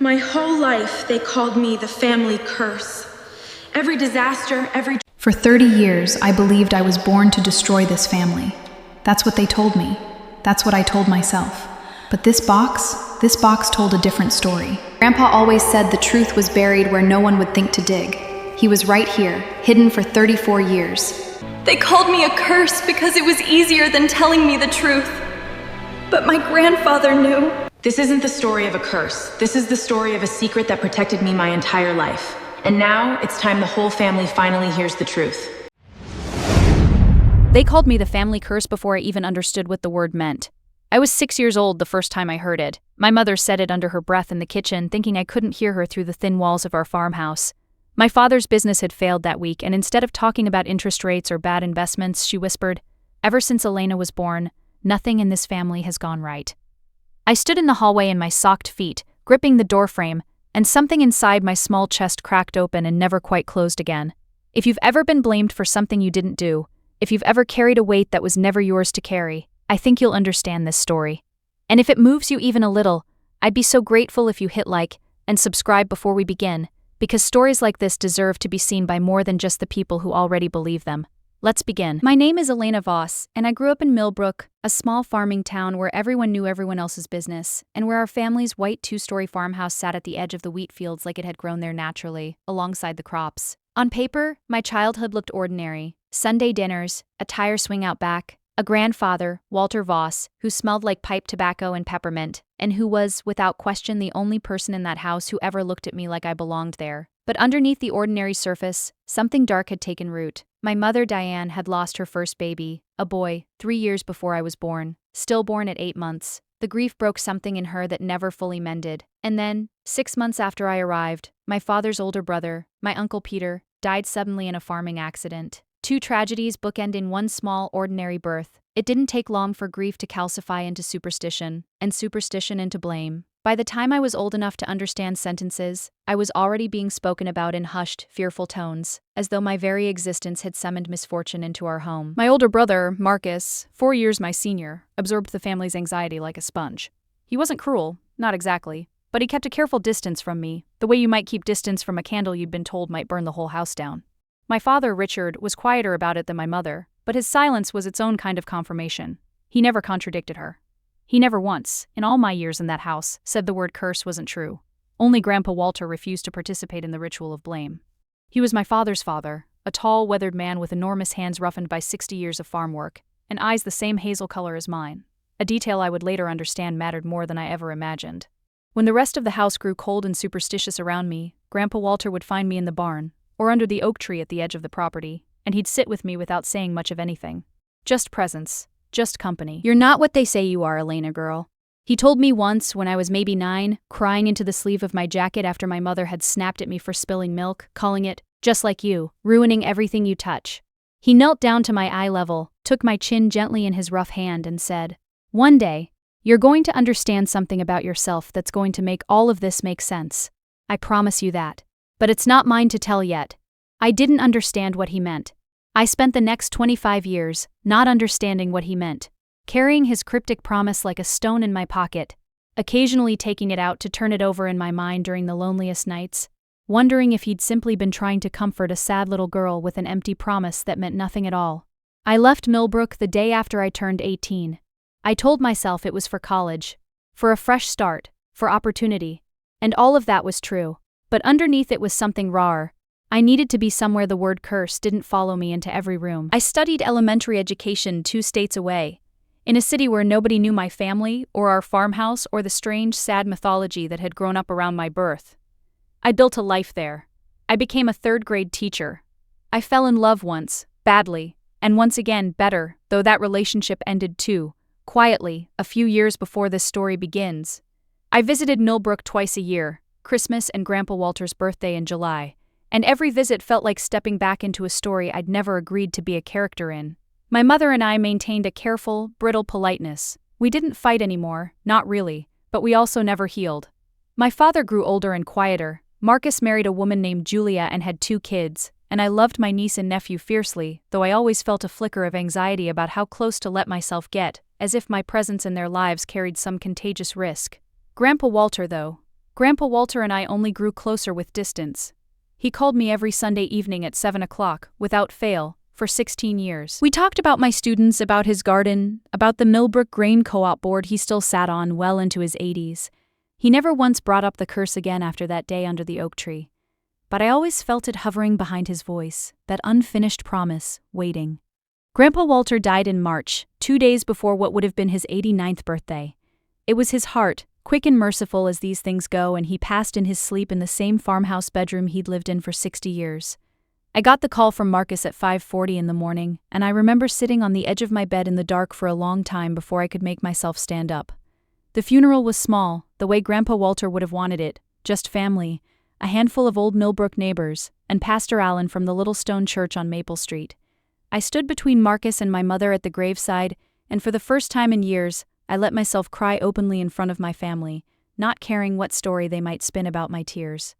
My whole life, they called me the family curse. Every disaster, every... For 30 years, I believed I was born to destroy this family. That's what they told me. That's what I told myself. But this box told a different story. Grandpa always said the truth was buried where no one would think to dig. He was right here, hidden for 34 years. They called me a curse because it was easier than telling me the truth. But my grandfather knew. This isn't the story of a curse. This is the story of a secret that protected me my entire life. And now, it's time the whole family finally hears the truth. They called me the family curse before I even understood what the word meant. I was 6 years old the first time I heard it. My mother said it under her breath in the kitchen, thinking I couldn't hear her through the thin walls of our farmhouse. My father's business had failed that week, and instead of talking about interest rates or bad investments, she whispered, "Ever since Elena was born, nothing in this family has gone right." I stood in the hallway in my socked feet, gripping the doorframe, and something inside my small chest cracked open and never quite closed again. If you've ever been blamed for something you didn't do, if you've ever carried a weight that was never yours to carry, I think you'll understand this story. And if it moves you even a little, I'd be so grateful if you hit like and subscribe before we begin, because stories like this deserve to be seen by more than just the people who already believe them. Let's begin. My name is Elena Voss, and I grew up in Millbrook, a small farming town where everyone knew everyone else's business, and where our family's white two-story farmhouse sat at the edge of the wheat fields like it had grown there naturally, alongside the crops. On paper, my childhood looked ordinary. Sunday dinners, a tire swing out back, a grandfather, Walter Voss, who smelled like pipe tobacco and peppermint, and who was, without question, the only person in that house who ever looked at me like I belonged there. But underneath the ordinary surface, something dark had taken root. My mother, Diane, had lost her first baby, a boy, 3 years before I was born, stillborn at 8 months. The grief broke something in her that never fully mended. And then, 6 months after I arrived, my father's older brother, my Uncle Peter, died suddenly in a farming accident. 2 tragedies bookending one small, ordinary birth. It didn't take long for grief to calcify into superstition, and superstition into blame. By the time I was old enough to understand sentences, I was already being spoken about in hushed, fearful tones, as though my very existence had summoned misfortune into our home. My older brother, Marcus, 4 years my senior, absorbed the family's anxiety like a sponge. He wasn't cruel, not exactly, but he kept a careful distance from me, the way you might keep distance from a candle you'd been told might burn the whole house down. My father, Richard, was quieter about it than my mother, but his silence was its own kind of confirmation. He never contradicted her. He never once, in all my years in that house, said the word curse wasn't true. Only Grandpa Walter refused to participate in the ritual of blame. He was my father's father, a tall, weathered man with enormous hands roughened by 60 years of farm work, and eyes the same hazel color as mine, a detail I would later understand mattered more than I ever imagined. When the rest of the house grew cold and superstitious around me, Grandpa Walter would find me in the barn, or under the oak tree at the edge of the property, and he'd sit with me without saying much of anything. Just presence. Just company. "You're not what they say you are, Elena girl," he told me once when I was maybe 9, crying into the sleeve of my jacket after my mother had snapped at me for spilling milk, calling it, "just like you, ruining everything you touch." He knelt down to my eye level, took my chin gently in his rough hand and said, "One day, you're going to understand something about yourself that's going to make all of this make sense. I promise you that. But it's not mine to tell yet." I didn't understand what he meant. I spent the next 25 years not understanding what he meant, carrying his cryptic promise like a stone in my pocket, occasionally taking it out to turn it over in my mind during the loneliest nights, wondering if he'd simply been trying to comfort a sad little girl with an empty promise that meant nothing at all. I left Millbrook the day after I turned 18. I told myself it was for college, for a fresh start, for opportunity, and all of that was true, but underneath it was something rawer. I needed to be somewhere the word curse didn't follow me into every room. I studied elementary education 2 states away, in a city where nobody knew my family or our farmhouse or the strange, sad mythology that had grown up around my birth. I built a life there. I became a 3rd-grade teacher. I fell in love once, badly, and once again better, though that relationship ended too, quietly, a few years before this story begins. I visited Millbrook twice a year, Christmas and Grandpa Walter's birthday in July, and every visit felt like stepping back into a story I'd never agreed to be a character in. My mother and I maintained a careful, brittle politeness. We didn't fight anymore, not really, but we also never healed. My father grew older and quieter. Marcus married a woman named Julia and had 2 kids, and I loved my niece and nephew fiercely, though I always felt a flicker of anxiety about how close to let myself get, as if my presence in their lives carried some contagious risk. Grandpa Walter, though, Grandpa Walter and I only grew closer with distance. He called me every Sunday evening at 7 o'clock, without fail, for 16 years. We talked about my students, about his garden, about the Millbrook Grain Co-op board he still sat on well into his 80s. He never once brought up the curse again after that day under the oak tree. But I always felt it hovering behind his voice, that unfinished promise, waiting. Grandpa Walter died in March, 2 days before what would have been his 89th birthday. It was his heart, quick and merciful as these things go, and he passed in his sleep in the same farmhouse bedroom he'd lived in for 60 years. I got the call from Marcus at 5:40 in the morning, and I remember sitting on the edge of my bed in the dark for a long time before I could make myself stand up. The funeral was small, the way Grandpa Walter would have wanted it, just family, a handful of old Millbrook neighbors, and Pastor Allen from the little stone church on Maple Street. I stood between Marcus and my mother at the graveside, and for the first time in years, I let myself cry openly in front of my family, not caring what story they might spin about my tears.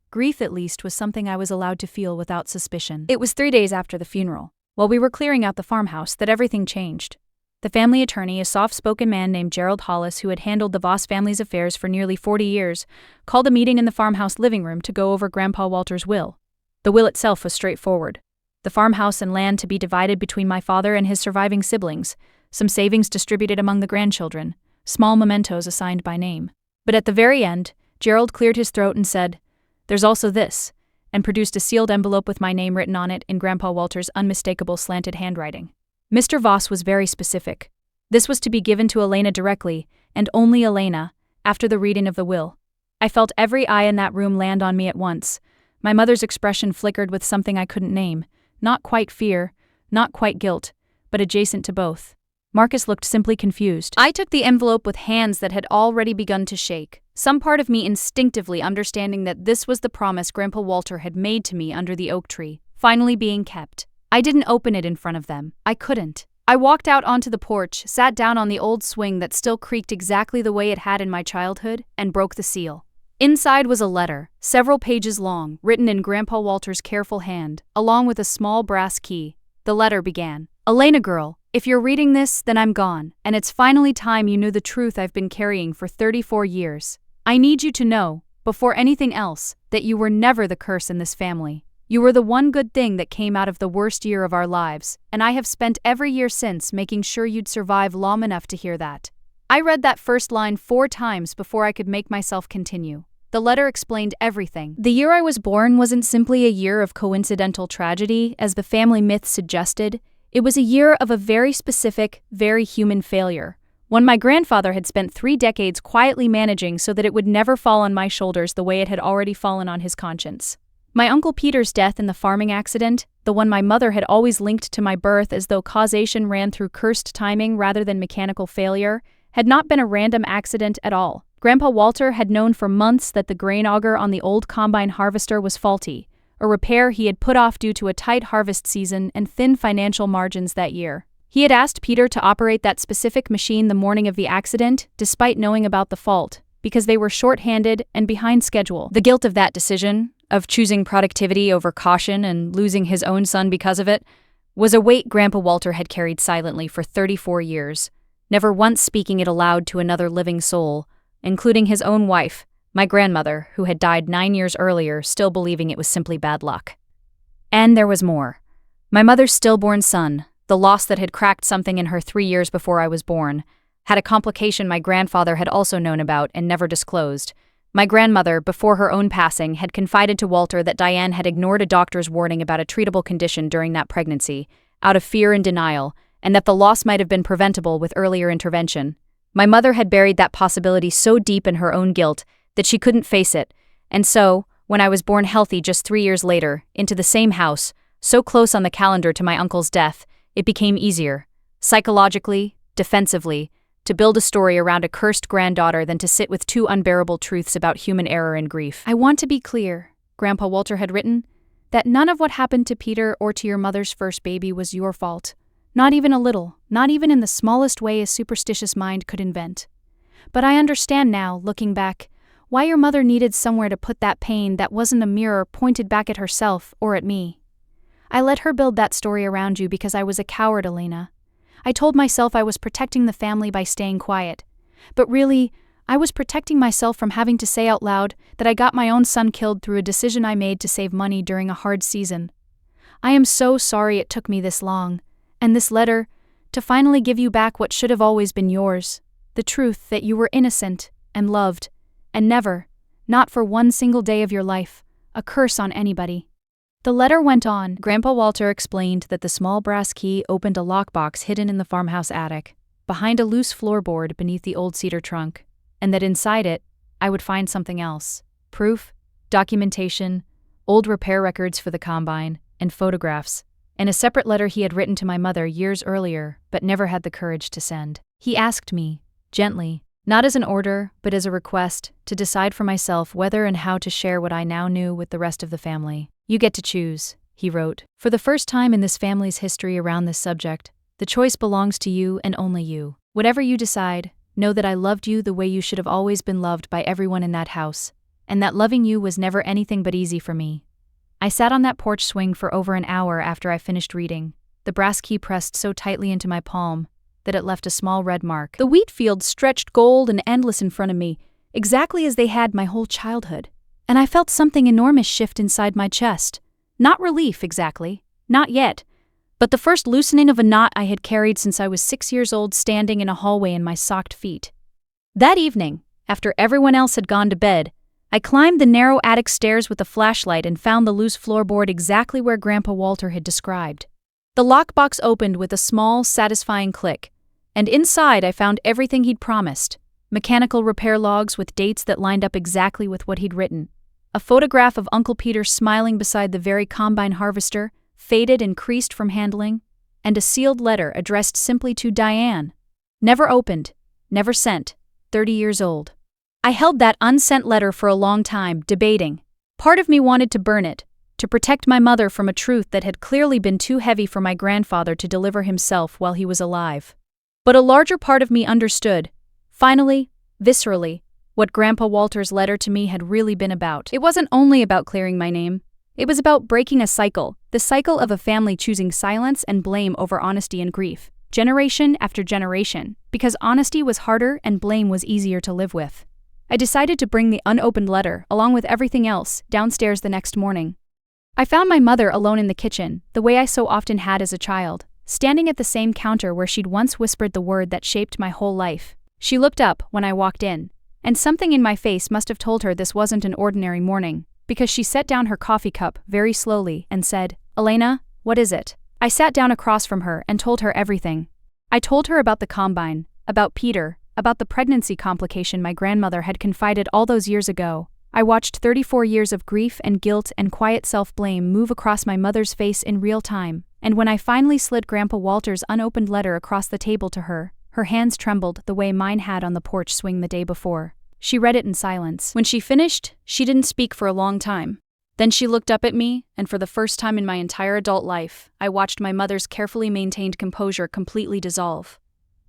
Grief, at least, was something I was allowed to feel without suspicion. It was 3 days after the funeral, while we were clearing out the farmhouse, that everything changed. The family attorney, a soft-spoken man named Gerald Hollis, who had handled the Voss family's affairs for nearly 40 years, called a meeting in the farmhouse living room to go over Grandpa Walter's will. The will itself was straightforward. The farmhouse and land to be divided between my father and his surviving siblings, some savings distributed among the grandchildren, small mementos assigned by name. But at the very end, Gerald cleared his throat and said, "There's also this," and produced a sealed envelope with my name written on it in Grandpa Walter's unmistakable slanted handwriting. Mr. Voss was very specific. This was to be given to Elena directly, and only Elena, after the reading of the will. I felt every eye in that room land on me at once. My mother's expression flickered with something I couldn't name, not quite fear, not quite guilt, but adjacent to both. Marcus looked simply confused. I took the envelope with hands that had already begun to shake, some part of me instinctively understanding that this was the promise Grandpa Walter had made to me under the oak tree, finally being kept. I didn't open it in front of them. I couldn't. I walked out onto the porch, sat down on the old swing that still creaked exactly the way it had in my childhood, and broke the seal. Inside was a letter, several pages long, written in Grandpa Walter's careful hand, along with a small brass key. The letter began, "Elena girl, if you're reading this, then I'm gone, and it's finally time you knew the truth I've been carrying for 34 years. I need you to know, before anything else, that you were never the curse in this family. You were the one good thing that came out of the worst year of our lives, and I have spent every year since making sure you'd survive long enough to hear that." I read that first line 4 times before I could make myself continue. The letter explained everything. The year I was born wasn't simply a year of coincidental tragedy, as the family myth suggested. It was a year of a very specific, very human failure, one my grandfather had spent 3 decades quietly managing so that it would never fall on my shoulders the way it had already fallen on his conscience. My Uncle Peter's death in the farming accident, the one my mother had always linked to my birth as though causation ran through cursed timing rather than mechanical failure, had not been a random accident at all. Grandpa Walter had known for months that the grain auger on the old combine harvester was faulty, a repair he had put off due to a tight harvest season and thin financial margins that year. He had asked Peter to operate that specific machine the morning of the accident, despite knowing about the fault, because they were short-handed and behind schedule. The guilt of that decision, of choosing productivity over caution and losing his own son because of it, was a weight Grandpa Walter had carried silently for 34 years, never once speaking it aloud to another living soul, including his own wife, my grandmother, who had died 9 years earlier, still believing it was simply bad luck. And there was more. My mother's stillborn son, the loss that had cracked something in her 3 years before I was born, had a complication my grandfather had also known about and never disclosed. My grandmother, before her own passing, had confided to Walter that Diane had ignored a doctor's warning about a treatable condition during that pregnancy, out of fear and denial, and that the loss might have been preventable with earlier intervention. My mother had buried that possibility so deep in her own guilt that she couldn't face it, and so, when I was born healthy just 3 years later, into the same house, so close on the calendar to my uncle's death, it became easier, psychologically, defensively, to build a story around a cursed granddaughter than to sit with 2 unbearable truths about human error and grief. "I want to be clear," Grandpa Walter had written, "that none of what happened to Peter or to your mother's first baby was your fault. Not even a little, not even in the smallest way a superstitious mind could invent. But I understand now, looking back, why your mother needed somewhere to put that pain that wasn't a mirror pointed back at herself or at me. I let her build that story around you because I was a coward, Elena. I told myself I was protecting the family by staying quiet. But really, I was protecting myself from having to say out loud that I got my own son killed through a decision I made to save money during a hard season. I am so sorry it took me this long, and this letter, to finally give you back what should have always been yours, the truth that you were innocent and loved, and never, not for one single day of your life, a curse on anybody. The letter went on. Grandpa Walter explained that the small brass key opened a lockbox hidden in the farmhouse attic, behind a loose floorboard beneath the old cedar trunk, and that inside it, I would find something else: proof, documentation, old repair records for the combine, and photographs, and a separate letter he had written to my mother years earlier but never had the courage to send. He asked me, gently, not as an order but as a request, to decide for myself whether and how to share what I now knew with the rest of the family. You get to choose, he wrote. For the first time in this family's history around this subject, the choice belongs to you and only you. Whatever you decide, know that I loved you the way you should have always been loved by everyone in that house, and that loving you was never anything but easy for me. I sat on that porch swing for over an hour after I finished reading, the brass key pressed so tightly into my palm that it left a small red mark. The wheat fields stretched gold and endless in front of me, exactly as they had my whole childhood, and I felt something enormous shift inside my chest. Not relief exactly, not yet, but the first loosening of a knot I had carried since I was 6 years old, standing in a hallway in my socked feet. That evening, after everyone else had gone to bed, I climbed the narrow attic stairs with a flashlight and found the loose floorboard exactly where Grandpa Walter had described. The lockbox opened with a small, satisfying click, and inside I found everything he'd promised: mechanical repair logs with dates that lined up exactly with what he'd written, a photograph of Uncle Peter smiling beside the very combine harvester, faded and creased from handling, and a sealed letter addressed simply to Diane. Never opened, never sent, 30 years old. I held that unsent letter for a long time, debating. Part of me wanted to burn it, to protect my mother from a truth that had clearly been too heavy for my grandfather to deliver himself while he was alive. But a larger part of me understood, finally, viscerally, what Grandpa Walter's letter to me had really been about. It wasn't only about clearing my name. It was about breaking a cycle, the cycle of a family choosing silence and blame over honesty and grief, generation after generation, because honesty was harder and blame was easier to live with. I decided to bring the unopened letter, along with everything else, downstairs the next morning. I found my mother alone in the kitchen, the way I so often had as a child, standing at the same counter where she'd once whispered the word that shaped my whole life. She looked up when I walked in, and something in my face must have told her this wasn't an ordinary morning, because she set down her coffee cup very slowly and said, "Elena, what is it?" I sat down across from her and told her everything. I told her about the combine, about Peter, about the pregnancy complication my grandmother had confided all those years ago. I watched 34 years of grief and guilt and quiet self-blame move across my mother's face in real time, and when I finally slid Grandpa Walter's unopened letter across the table to her, her hands trembled the way mine had on the porch swing the day before. She read it in silence. When she finished, she didn't speak for a long time. Then she looked up at me, and for the first time in my entire adult life, I watched my mother's carefully maintained composure completely dissolve.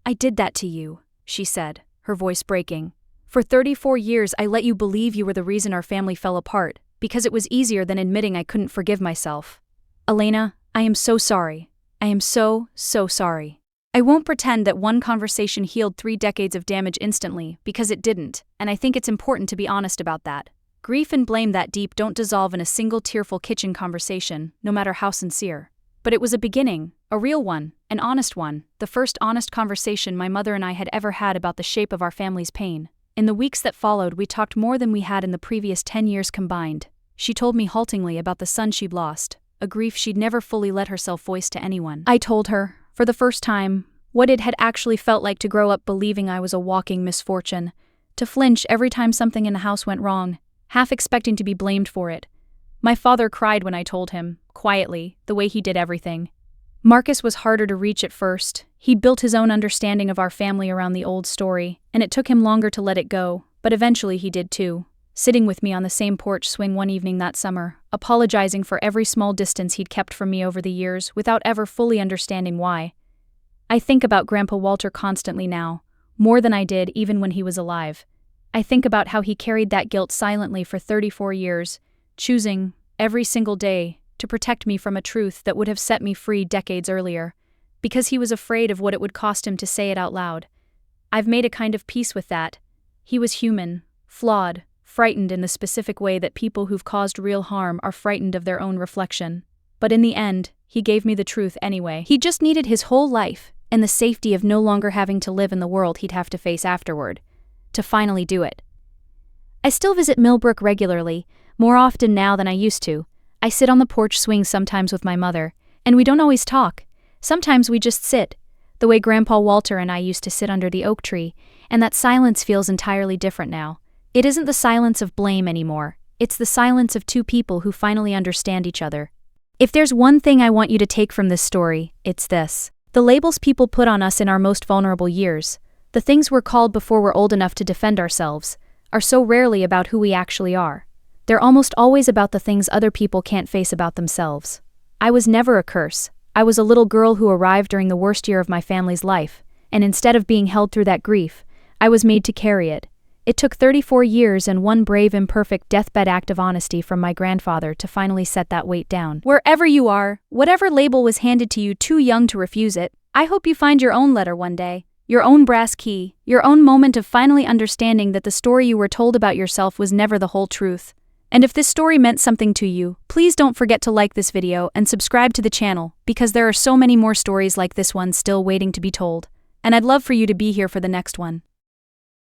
"I did that to you," she said, her voice breaking. "For 34 years I let you believe you were the reason our family fell apart, because it was easier than admitting I couldn't forgive myself. Elena, I am so sorry. I am so sorry. I won't pretend that one conversation healed 3 decades of damage instantly, because it didn't, and I think it's important to be honest about that. Grief and blame that deep don't dissolve in a single tearful kitchen conversation, no matter how sincere. But it was a beginning, a real one, an honest one, the first honest conversation my mother and I had ever had about the shape of our family's pain. In the weeks that followed, we talked more than we had in the previous 10 years combined. She told me haltingly about the son she'd lost, a grief she'd never fully let herself voice to anyone. I told her, for the first time, what it had actually felt like to grow up believing I was a walking misfortune, to flinch every time something in the house went wrong, half expecting to be blamed for it. My father cried when I told him, quietly, the way he did everything. Marcus was harder to reach at first. He built his own understanding of our family around the old story, and it took him longer to let it go, but eventually he did too, sitting with me on the same porch swing one evening that summer, apologizing for every small distance he'd kept from me over the years without ever fully understanding why. I think about Grandpa Walter constantly now, more than I did even when he was alive. I think about how he carried that guilt silently for 34 years, choosing, every single day, to protect me from a truth that would have set me free decades earlier, because he was afraid of what it would cost him to say it out loud. I've made a kind of peace with that. He was human, flawed, frightened in the specific way that people who've caused real harm are frightened of their own reflection. But in the end, he gave me the truth anyway. He just needed his whole life, and the safety of no longer having to live in the world he'd have to face afterward, to finally do it. I still visit Millbrook regularly, more often now than I used to. I sit on the porch swing sometimes with my mother, and we don't always talk. Sometimes we just sit, the way Grandpa Walter and I used to sit under the oak tree, and that silence feels entirely different now. It isn't the silence of blame anymore, it's the silence of two people who finally understand each other. If there's one thing I want you to take from this story, it's this. The labels people put on us in our most vulnerable years, the things we're called before we're old enough to defend ourselves, are so rarely about who we actually are. They're almost always about the things other people can't face about themselves. I was never a curse. I was a little girl who arrived during the worst year of my family's life, and instead of being held through that grief, I was made to carry it. It took 34 years and one brave, imperfect deathbed act of honesty from my grandfather to finally set that weight down. Wherever you are, whatever label was handed to you too young to refuse it, I hope you find your own letter one day, your own brass key, your own moment of finally understanding that the story you were told about yourself was never the whole truth. And if this story meant something to you, please don't forget to like this video and subscribe to the channel, because there are so many more stories like this one still waiting to be told. And I'd love for you to be here for the next one.